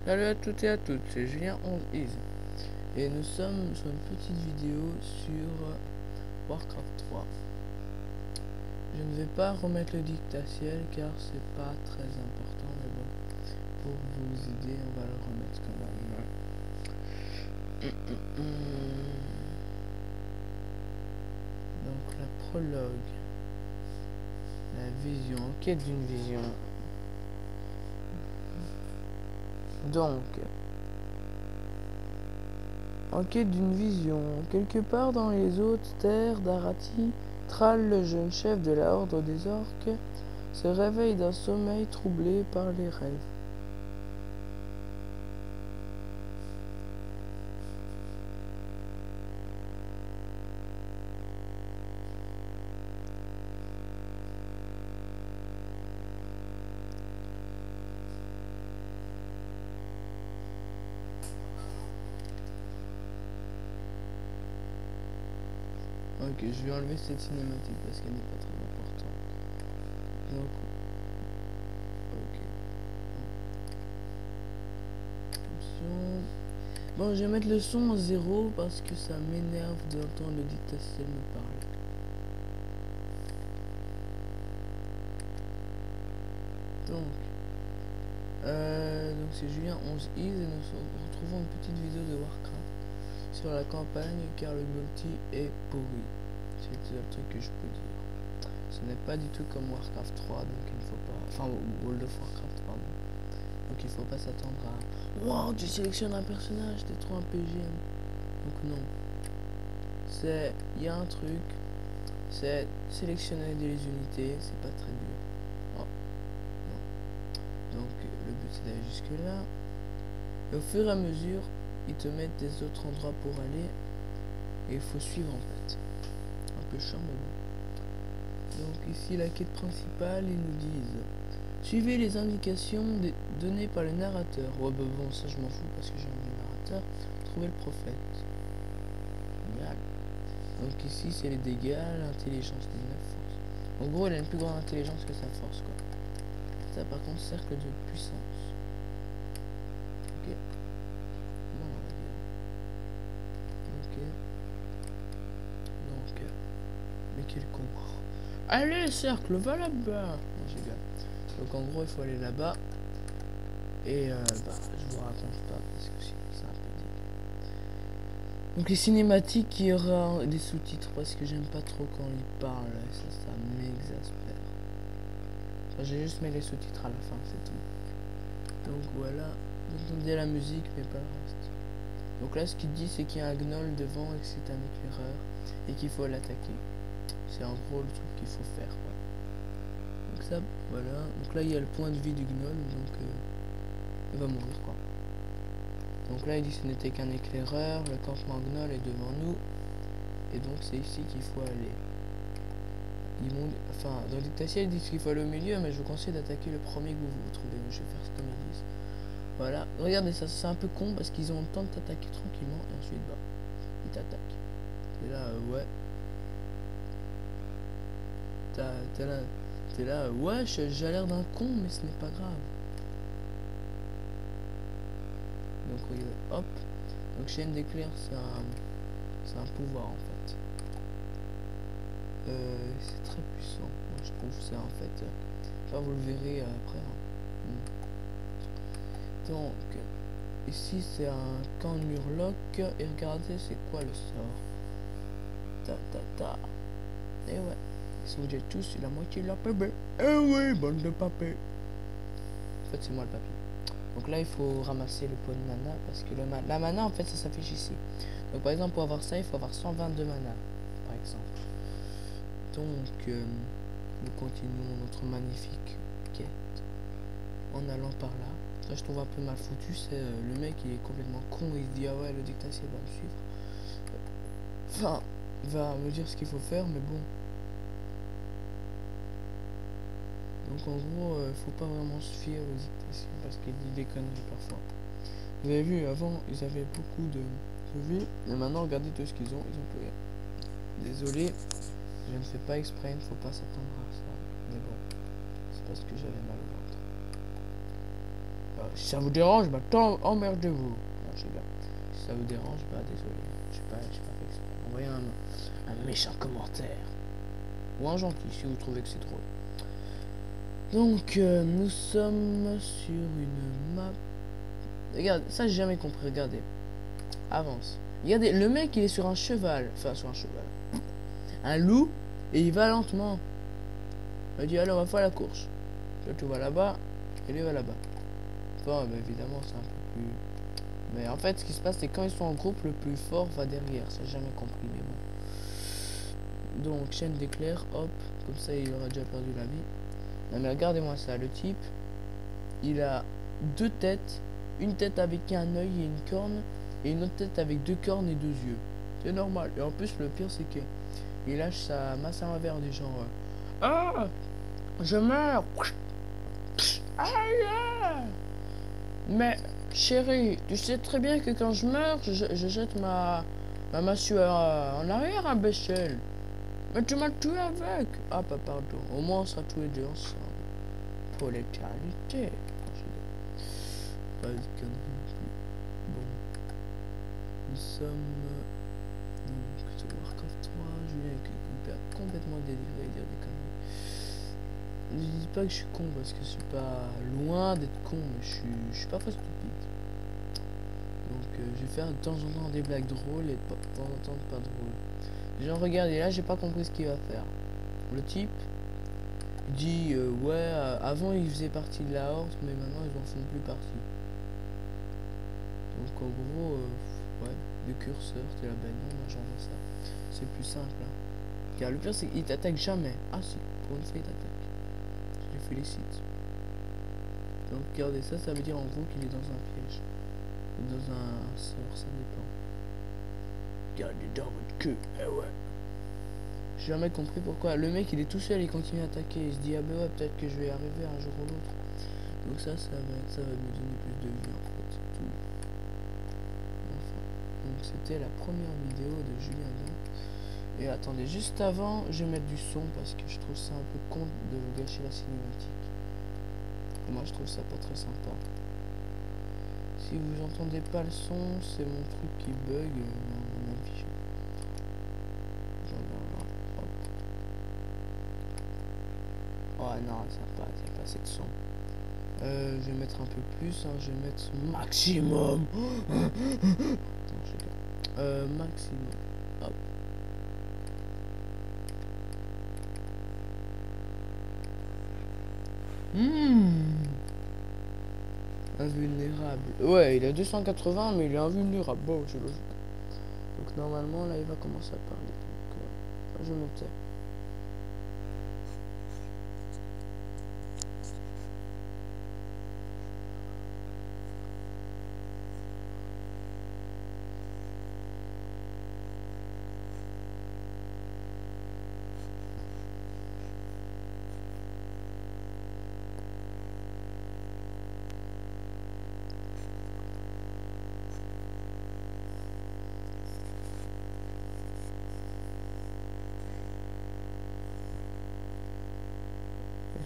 Salut à toutes et à toutes, c'est Julien 11is et nous sommes sur une petite vidéo sur Warcraft 3. Je ne vais pas remettre le dictatiel car c'est pas très important, mais bon, pour vous aider, on va le remettre quand même. Donc la prologue, la vision, quête d'une vision. Donc, en quête d'une vision, quelque part dans les hautes terres d'Arathi, Thrall, le jeune chef de la horde des orques, se réveille d'un sommeil troublé par les rêves. Ok, je vais enlever cette cinématique parce qu'elle n'est pas très importante. Donc, ok. Option. Bon, je vais mettre le son à 0 parce que ça m'énerve d'entendre le dictatiel me parler. Donc c'est Julien 11is et nous retrouvons une petite vidéo de Warcraft sur la campagne car le multi est pourri. C'est le seul truc que je peux dire. Ce n'est pas du tout comme Warcraft 3, donc il ne faut pas... Enfin, World of Warcraft, pardon. Donc il ne faut pas s'attendre à... Wow, tu sélectionnes un personnage, t'es trop un PGM. Donc non. C'est... Il y a un truc, c'est sélectionner des unités, c'est pas très dur. Oh, non. Donc le but c'est d'aller jusque là. Et au fur et à mesure, ils te mettent des autres endroits pour aller. Et il faut suivre en fait. Un peu chiant mais bon. Donc ici la quête principale, ils nous disent suivez les indications données par le narrateur. Ouais bah bon, ça je m'en fous parce que j'ai un narrateur. Trouvez le prophète. Génial. Donc ici c'est les dégâts, l'intelligence 19 force. En gros elle a une plus grande intelligence que sa force quoi. Ça par contre cercle de puissance. Ok. Bon, on va dire. Ok. Donc mais quel con. Allez cercle, va là-bas. Non, j'ai gars. Donc en gros il faut aller là-bas. Et je vous raconte pas parce que sinon c'est un peu dit. Donc les cinématiques, il y aura des sous-titres parce que j'aime pas trop quand ils parlent. Et ça m'exaspère. Enfin, j'ai juste mis les sous-titres à la fin, c'est tout. Donc voilà. Vous entendez la musique mais pas le reste. Donc là ce qu'il dit c'est qu'il y a un gnoll devant et que c'est un éclaireur et qu'il faut l'attaquer. C'est en gros le truc qu'il faut faire quoi. Donc ça voilà. Donc là il y a le point de vie du gnoll donc il va mourir quoi. Donc là il dit que ce n'était qu'un éclaireur, le campement gnoll est devant nous. Et donc c'est ici qu'il faut aller. Enfin dans le dictatiel ils disent qu'il faut aller au milieu, mais je vous conseille d'attaquer le premier que vous trouvez. Je vais faire ce comme ils disent. Voilà, regardez ça, c'est un peu con parce qu'ils ont le temps de t'attaquer tranquillement et ensuite bah ils t'attaquent. Et là ouais. T'es là, ouais, j'ai l'air d'un con mais ce n'est pas grave. Donc regardez, hop. Donc chaîne d'éclair c'est un pouvoir en fait. C'est très puissant. Moi je trouve ça en fait. Enfin vous le verrez après. Hein. Donc ici c'est un camp de Murloc et regardez c'est quoi le sort. Et ouais. Ils sont déjà tous la moitié de la PB. Eh oui, bande de papé. En fait c'est moi le papy. Donc là il faut ramasser le pot de mana parce que la mana en fait ça s'affiche ici. Donc par exemple pour avoir ça il faut avoir 122 mana par exemple. Donc nous continuons notre magnifique quête en allant par là. Ça je trouve un peu mal foutu, c'est le mec il est complètement con, il se dit ah ouais le dictatiel va me suivre. Enfin, il va me dire ce qu'il faut faire mais bon. Donc en gros faut pas vraiment se fier aux dictations parce qu'il dit des conneries parfois. Vous avez vu avant ils avaient beaucoup de vie et maintenant regardez tout ce qu'ils ont, ils ont plus rien. Désolé, je ne fais pas exprès, il ne faut pas s'attendre à ça. Mais bon, c'est parce que j'avais mal au ventre. si ça vous dérange, bah emmerdez-vous. Non, je sais pas. Si ça vous dérange, bah désolé. Je sais pas fait exprès. Envoyez un méchant commentaire. Ou un gentil si vous trouvez que c'est drôle. Donc nous sommes sur une map. Regarde, ça j'ai jamais compris, regardez. Avance. Regardez, le mec il est sur un cheval. Enfin sur un cheval. Un loup. Et il va lentement. Il dit alors on va faire la course. Toi tu vas là-bas. Et lui va là-bas. Bon bah, évidemment c'est un peu plus. Mais en fait ce qui se passe c'est quand ils sont en groupe le plus fort va derrière. Ça j'ai jamais compris mais bon. Donc chaîne d'éclairs, hop. Comme ça il aura déjà perdu la vie. Non mais regardez-moi ça, le type, il a deux têtes, une tête avec un œil et une corne, et une autre tête avec deux cornes et deux yeux. C'est normal. Et en plus le pire c'est que il lâche sa masse à l'envers du genre ah je meurs. Aïe. Mais chérie, tu sais très bien que quand je meurs, je jette ma massue en arrière, imbécile. Mais tu m'as tué avec. Ah bah pardon, au moins on sera tous les deux ensemble. Pour l'éternité. Pas de conneries non plus. Bon. Nous sommes donc sur Warcraft 3. Julien est complètement déliré et dire des conneries. Je dis pas que je suis con parce que je suis pas loin d'être con, mais je suis pas très stupide. Donc je vais faire de temps en temps des blagues drôles et de temps en temps pas drôles. Genre regardez là j'ai pas compris ce qu'il va faire. Le type dit ouais avant il faisait partie de la horde mais maintenant ils en font plus partie. Donc en gros ouais le curseur t'es là ben non moi j'envoie ça. C'est plus simple hein. Car le pire c'est qu'il t'attaque jamais. Ah si pour une fois il t'attaque. Je les félicite. Donc regardez ça veut dire en gros qu'il est dans un piège. Ou dans un sort ça dépend. Regardez dans votre queue. Eh ouais. J'ai jamais compris pourquoi. Le mec il est tout seul, il continue à attaquer. Il se dit ah bah ouais peut-être que je vais y arriver un jour ou l'autre. Donc ça va me donner plus de vie en fait. Tout. Enfin. Donc c'était la première vidéo de Julien Blanc. Et attendez, juste avant, je vais mettre du son parce que je trouve ça un peu con de vous gâcher la cinématique. Et moi je trouve ça pas très sympa. Si vous entendez pas le son, c'est mon truc qui bug dans mon fichier. Oh non, ça n'a pas assez de son. Je vais mettre un peu plus, hein, je vais mettre maximum. Non, maximum. Hop. Invulnérable. Ouais, il a 280, mais il est invulnérable. Bon, c'est logique. Donc normalement, là, il va commencer à parler. Donc, je me tais.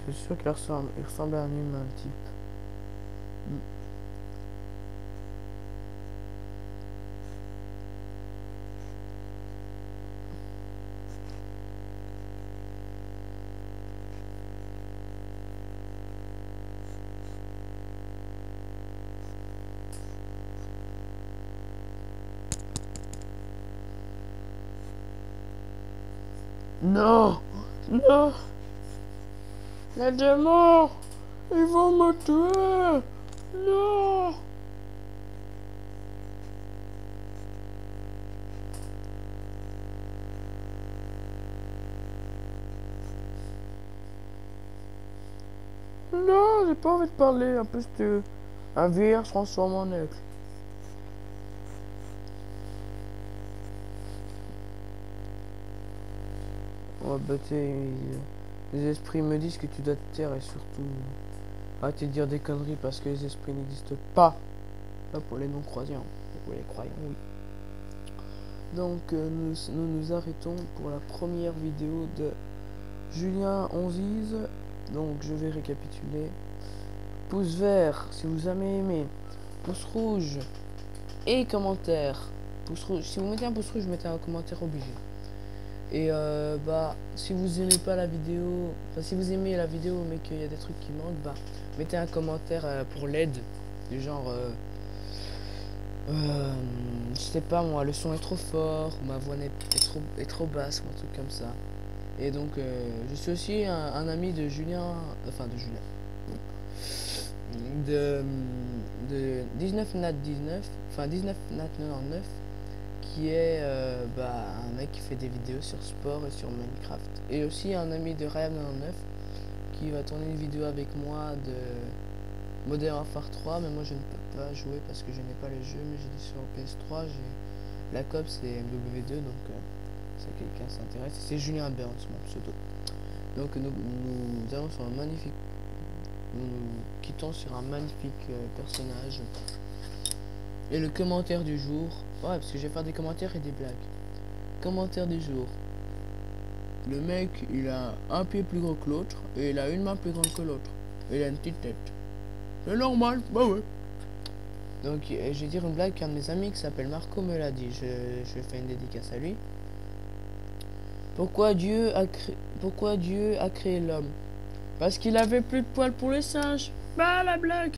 Je suis sûr qu'il ressemble à un humain, le type. Non! Non! Les démons! Ils vont me tuer! Non! Non, j'ai pas envie de parler. En plus, un VR se transforme en aigle. Oh, bah, les esprits me disent que tu dois te taire et surtout arrêter de dire des conneries parce que les esprits n'existent pas. Pas pour les non-croyants. Pour les croyants, oui. Donc, nous arrêtons pour la première vidéo de Julien Onzize. Donc, je vais récapituler. pouce vert si vous avez aimé, pouce rouge et commentaire. Pouce rouge, si vous mettez un pouce rouge, mettez un commentaire obligé. Et bah si vous aimez pas la vidéo, enfin si vous aimez la vidéo mais qu'il y a des trucs qui manquent, bah mettez un commentaire pour l'aide, du genre je sais pas moi, le son est trop fort, ou ma voix est trop basse, ou un truc comme ça. Et donc je suis aussi un ami de Julien, enfin de Julien, de 19nat19, enfin 19nat99, qui est bah, un mec qui fait des vidéos sur sport et sur Minecraft. Et aussi un ami de Ryan99 qui va tourner une vidéo avec moi de Modern Warfare 3, mais moi je ne peux pas jouer parce que je n'ai pas le jeu, mais j'ai dit sur PS3, j'ai Black Ops et MW2, donc si quelqu'un s'intéresse, c'est Julien Burns mon pseudo. Donc nous allons sur un magnifique, nous quittons sur un magnifique personnage. Et le commentaire du jour, ouais, parce que je vais faire des commentaires et des blagues. Commentaire du jour. Le mec, il a un pied plus gros que l'autre et il a une main plus grande que l'autre. Et il a une petite tête. C'est normal, bah ouais. Donc, je vais dire une blague qu'un de mes amis qui s'appelle Marco me l'a dit. Je fais une dédicace à lui. Pourquoi Dieu a créé l'homme? Parce qu'il avait plus de poils pour les singes. Bah la blague.